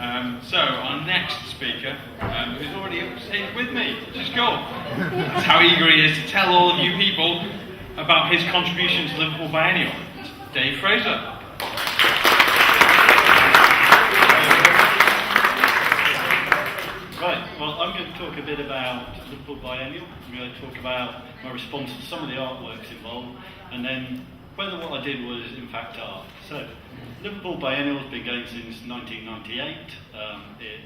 So our next speaker, who's already up stage with me, which is cool. That's how eager he is to tell all of you people about his contribution to Liverpool Biennial. Dave Frazer. Right, well, I'm going to talk a bit about Liverpool Biennial. I'm going to talk about my response to some of the artworks involved, and then whether what I did was in fact art. So, Liverpool Biennial has been going since 1998. It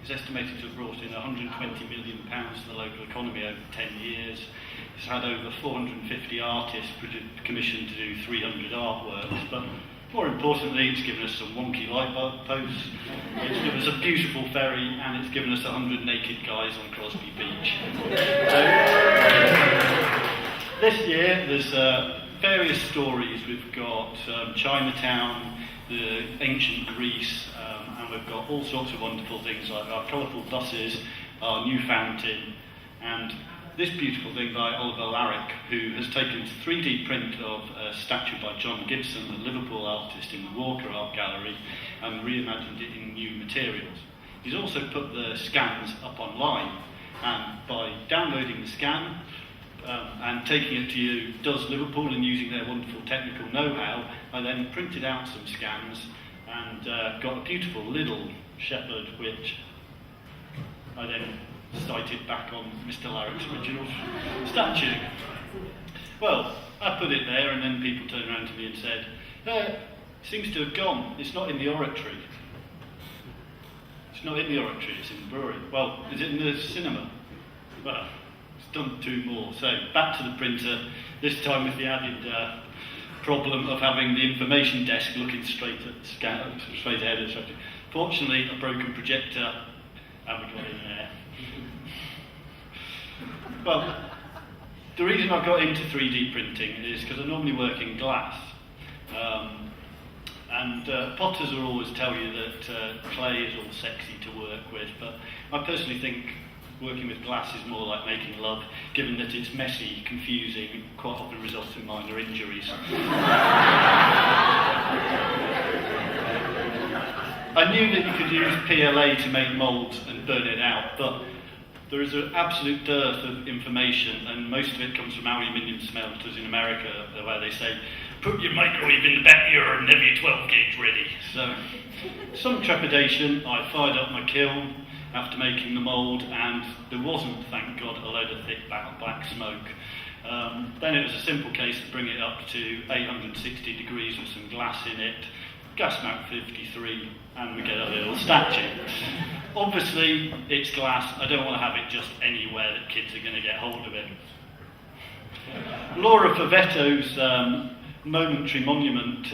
is estimated to have brought in £120 million to the local economy over 10 years. It's had over 450 artists commissioned to do 300 artworks, but more importantly, it's given us some wonky light bulb posts, it's given us a beautiful ferry, and it's given us 100 naked guys on Crosby Beach. This year, there's various stories. We've got Chinatown, the ancient Greece, and we've got all sorts of wonderful things like our colourful buses, our new fountain, and this beautiful thing by Oliver Larrick, who has taken a 3D print of a statue by John Gibson, the Liverpool artist, in the Walker Art Gallery, and reimagined it in new materials. He's also put the scans up online, and by downloading the scan and taking it to Does Liverpool and using their wonderful technical know-how, I then printed out some scans and got a beautiful little shepherd, which I then cited back on Mr. Larrick's original statue. Well, I put it there, and then people turned around to me and said, it seems to have gone, it's not in the oratory. It's not in the oratory, it's in the brewery. Well, is it in the cinema? Well, it's done two more. So, back to the printer, this time with the added problem of having the information desk looking straight ahead of the statue. Fortunately, a broken projector, and we got in there. Well, the reason I got into 3D printing is because I normally work in glass. Potters will always tell you that clay is all sexy to work with, but I personally think working with glass is more like making love, given that it's messy, confusing, and quite often results in minor injuries. I knew that you could use PLA to make moulds and burn it out, but there is an absolute dearth of information, and most of it comes from aluminium smelters in America, where they say, put your microwave in the back of your and have your 12 gauge ready. So, some trepidation, I fired up my kiln after making the mould, and there wasn't, thank God, a load of thick black smoke. Then it was a simple case to bring it up to 860 degrees with some glass in it, gas mount 53, and we get a little statue. Obviously, it's glass. I don't want to have it just anywhere that kids are going to get hold of it. Laura Favetto's momentary monument,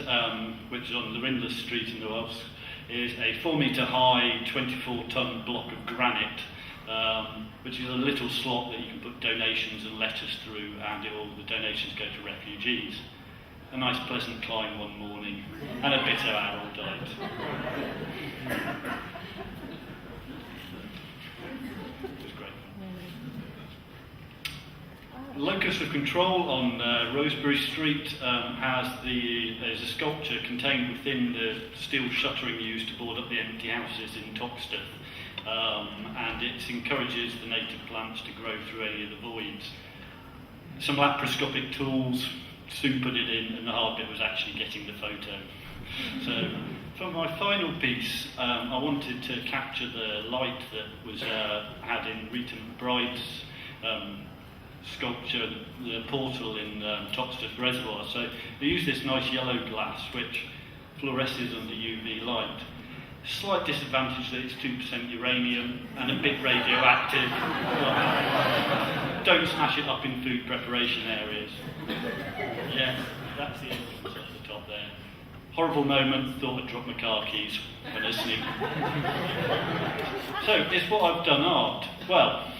which is on Lorindus Street in the Wells, is a 4 metre high, 24-ton block of granite, which is a little slot that you can put donations and letters through, and all the donations go to refugees. A nice pleasant climb one morning, and a bitter hour all diet. It was great. The locus of control on Rosebery Street there's a sculpture contained within the steel shuttering used to board up the empty houses in Toxteth, and it encourages the native plants to grow through any of the voids. Some laparoscopic tools soon put it in, and the hard bit was actually getting the photo. So, for my final piece, I wanted to capture the light that was had in Rita McBride's sculpture, the portal in Toxteth Reservoir. So, I used this nice yellow glass which fluoresces under UV light. Slight disadvantage that it's 2% uranium and a bit radioactive. Don't smash it up in food preparation areas. Yeah, that's the entrance at the top there. Horrible moment, thought I'd drop my car keys when listening. So, is what I've done art? Well,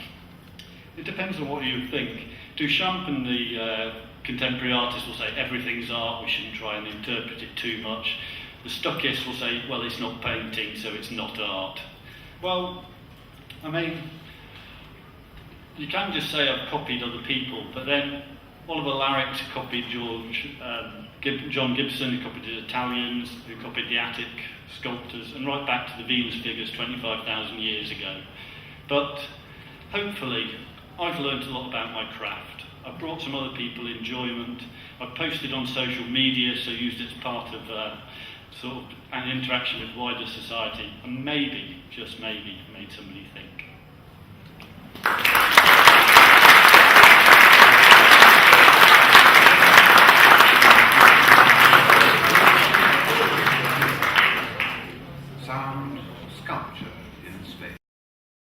it depends on what you think. Duchamp and the contemporary artists will say everything's art, we shouldn't try and interpret it too much. The stockists will say, well, it's not painting, so it's not art. Well, I mean, you can just say I've copied other people, but then Oliver Larrick copied John Gibson, who copied the Italians, who copied the Attic sculptors, and right back to the Venus figures 25,000 years ago. But hopefully, I've learned a lot about my craft. I've brought some other people enjoyment. I've posted on social media, so used it as part of sort of an interaction with wider society, and maybe, just maybe, made somebody think.